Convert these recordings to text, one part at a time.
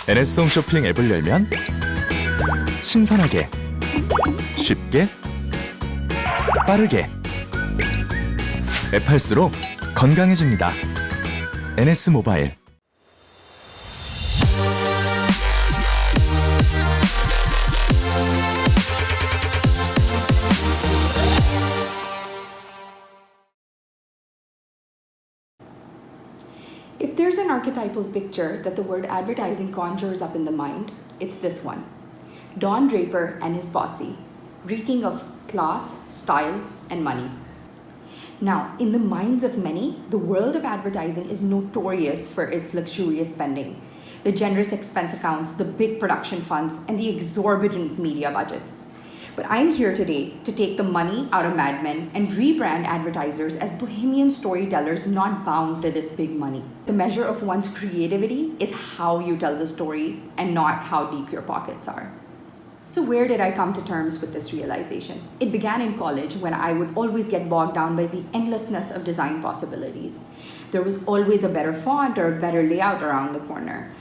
NS 홈쇼핑 앱을 열면 신선하게, 쉽게, 빠르게 앱 할수록 건강해집니다. NS 모바일. If there's an archetypal picture that the word advertising conjures up in the mind, it's this one. Don Draper and his posse, reeking of class, style, and money. Now, in the minds of many, the world of advertising is notorious for its luxurious spending, the generous expense accounts, the big production funds, and the exorbitant media budgets. But I'm here today to take the money out of Mad Men and rebrand advertisers as bohemian storytellers not bound to this big money. The measure of one's creativity is how you tell the story and not how deep your pockets are. So where did I come to terms with this realization? It began in college when I would always get bogged down by the endlessness of design possibilities. There was always a better font or a better layout around the corner.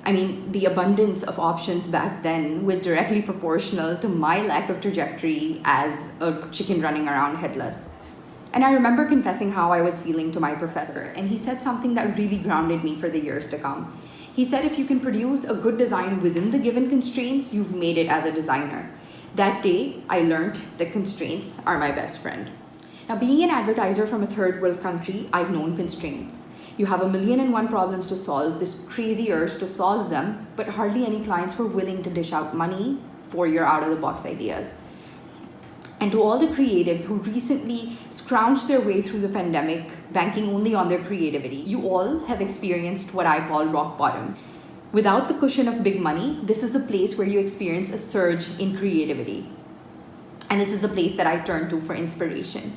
I mean, the abundance of options back then was directly proportional to my lack of trajectory as a chicken running around headless. And I remember confessing how I was feeling to my professor, and he said something that really grounded me for the years to come. He said, if you can produce a good design within the given constraints, you've made it as a designer. That day, I learned that constraints are my best friend. Now, being an advertiser from a third world country, I've known constraints. You have 1,000,001 problems to solve, this crazy urge to solve them, but hardly any clients were willing to dish out money for your out-of-the-box ideas. And to all the creatives who recently scrounged their way through the pandemic, banking only on their creativity, you all have experienced what I call rock bottom. Without the cushion of big money, this is the place where you experience a surge in creativity. And this is the place that I turn to for inspiration.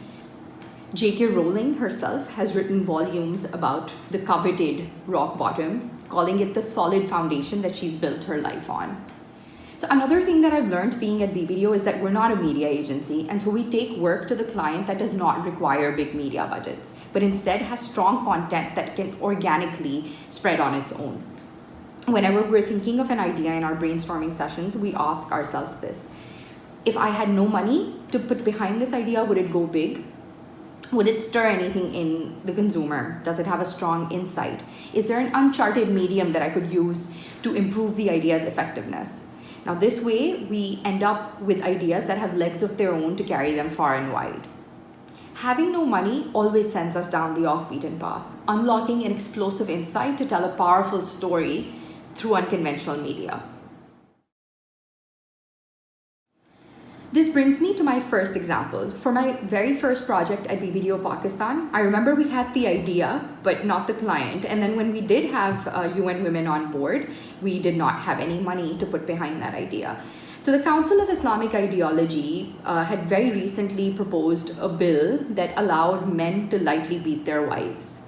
J.K. Rowling herself has written volumes about the coveted rock bottom, calling it the solid foundation that she's built her life on. So another thing that I've learned being at BBDO is that we're not a media agency, and so we take work to the client that does not require big media budgets, but instead has strong content that can organically spread on its own. Whenever we're thinking of an idea in our brainstorming sessions, we ask ourselves this: if I had no money to put behind this idea, would it go big? Would it stir anything in the consumer? Does it have a strong insight? Is there an uncharted medium that I could use to improve the idea's effectiveness? Now, this way, we end up with ideas that have legs of their own to carry them far and wide. Having no money always sends us down the off-beaten path, unlocking an explosive insight to tell a powerful story through unconventional media. This brings me to my first example. For my very first project at BBDOpaKistan, I remember we had the idea, but not the client. And then when we did have UN Women on board, we did not have any money to put behind that idea. So the Council of Islamic Ideology had very recently proposed a bill that allowed men to lightly beat their wives.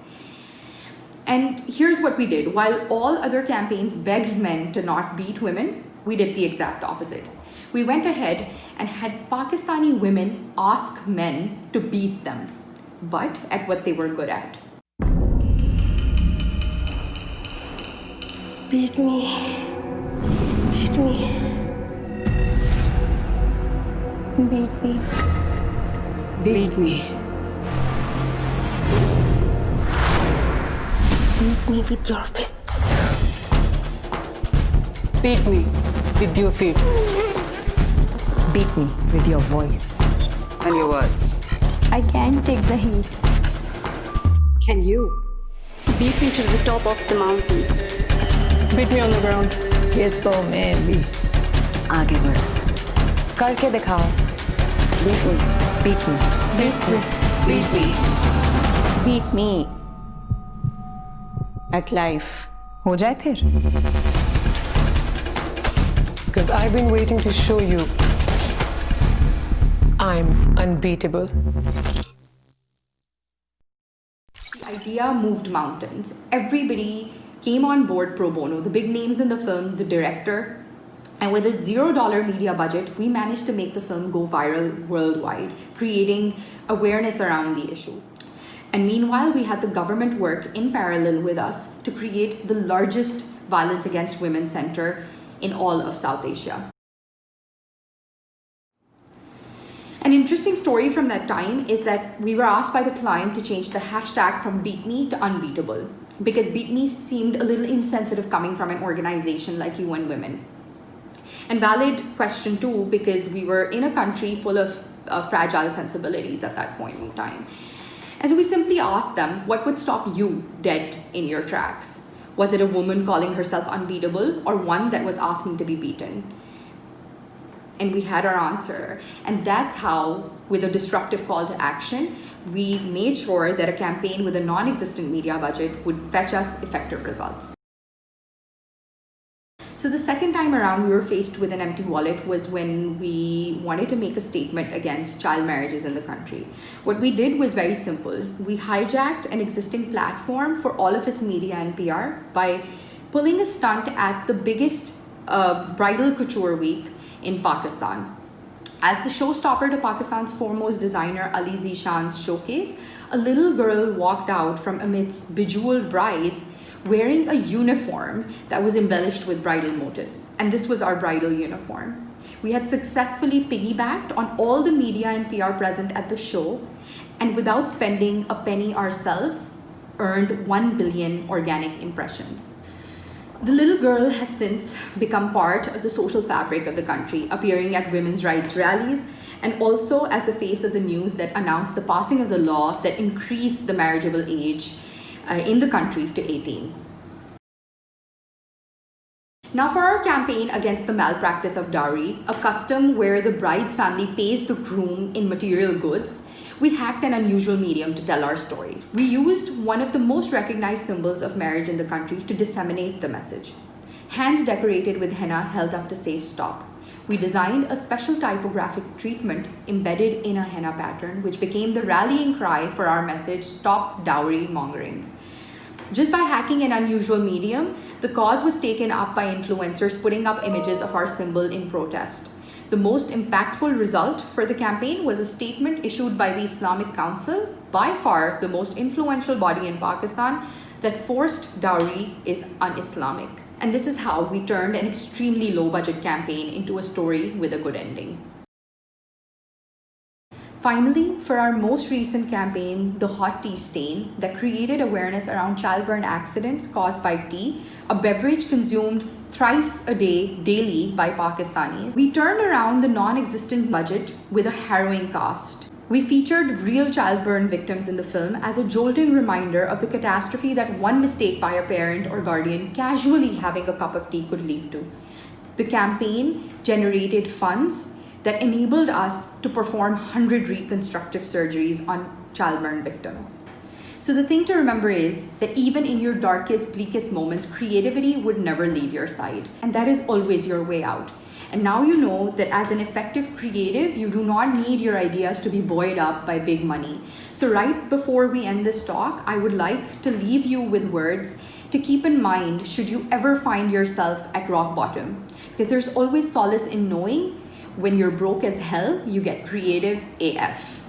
And here's what we did. While all other campaigns begged men to not beat women, we did the exact opposite. We went ahead and had Pakistani women ask men to beat them, but at what they were good at. Beat me. Beat me. Beat me. Beat me. Beat me with your fists. Beat me with your feet Beat me with your voice. and your words. I can't take the heat. Can you? Beat me to the top of the mountains. Beat me on the ground. ये तो मैं भी आगे बढ़ो. करके दिखाओ. Beat me. Beat me. Beat me. Beat me. Beat me at life. हो जाए फिर. Because I've been waiting to show you I'm unbeatable. The idea moved mountains. Everybody came on board pro bono. The big names in the film, the director, and with a $0 media budget, we managed to make the film go viral worldwide, creating awareness around the issue. And meanwhile, we had the government work in parallel with us to create the largest violence against women center in all of South Asia. An interesting story from that time is that we were asked by the client to change the hashtag from Beat Me to Unbeatable because Beat Me seemed a little insensitive coming from an organization like UN Women. And valid question too, because we were in a country full of fragile sensibilities at that point in time. And so we simply asked them, what would stop you dead in your tracks? Was it a woman calling herself unbeatable or one that was asking to be beaten? And we had our answer. And that's how, with a disruptive call to action, we made sure that a campaign with a non-existent media budget would fetch us effective results. So the second time around we were faced with an empty wallet was when we wanted to make a statement against child marriages in the country. What we did was very simple. We hijacked an existing platform for all of its media and PR by pulling a stunt at the biggest bridal couture week in Pakistan. As the showstopper to Pakistan's foremost designer Ali Zishan's showcase, a little girl walked out from amidst bejeweled brides wearing a uniform that was embellished with bridal motifs. And this was our bridal uniform. We had successfully piggybacked on all the media and PR present at the show, and without spending a penny ourselves, earned 1 billion organic impressions. The little girl has since become part of the social fabric of the country, appearing at women's rights rallies and also as the face of the news that announced the passing of the law that increased the marriageable age in the country to 18. Now for our campaign against the malpractice of dowry, a custom where the bride's family pays the groom in material goods, we hacked an unusual medium to tell our story. We used one of the most recognized symbols of marriage in the country to disseminate the message. Hands decorated with henna held up to say stop. We designed a special typographic treatment embedded in a henna pattern, which became the rallying cry for our message, Stop Dowry Mongering. Just by hacking an unusual medium, the cause was taken up by influencers putting up images of our symbol in protest. The most impactful result for the campaign was a statement issued by the Islamic Council, by far the most influential body in Pakistan, that forced dowry is un-Islamic. And this is how we turned an extremely low-budget campaign into a story with a good ending. Finally, for our most recent campaign, the Hot Tea Stain, that created awareness around childburn accidents caused by tea, a beverage consumed thrice a day, daily by Pakistanis, we turned around the non-existent budget with a harrowing cast. We featured real childburn victims in the film as a jolting reminder of the catastrophe that one mistake by a parent or guardian casually having a cup of tea could lead to. The campaign generated funds that enabled us to perform 100 reconstructive surgeries on childburn victims. So the thing to remember is that even in your darkest, bleakest moments, creativity would never leave your side. And that is always your way out. And now you know that as an effective creative, you do not need your ideas to be buoyed up by big money. So right before we end this talk, I would like to leave you with words to keep in mind should you ever find yourself at rock bottom. Because there's always solace in knowing when you're broke as hell, you get creative AF.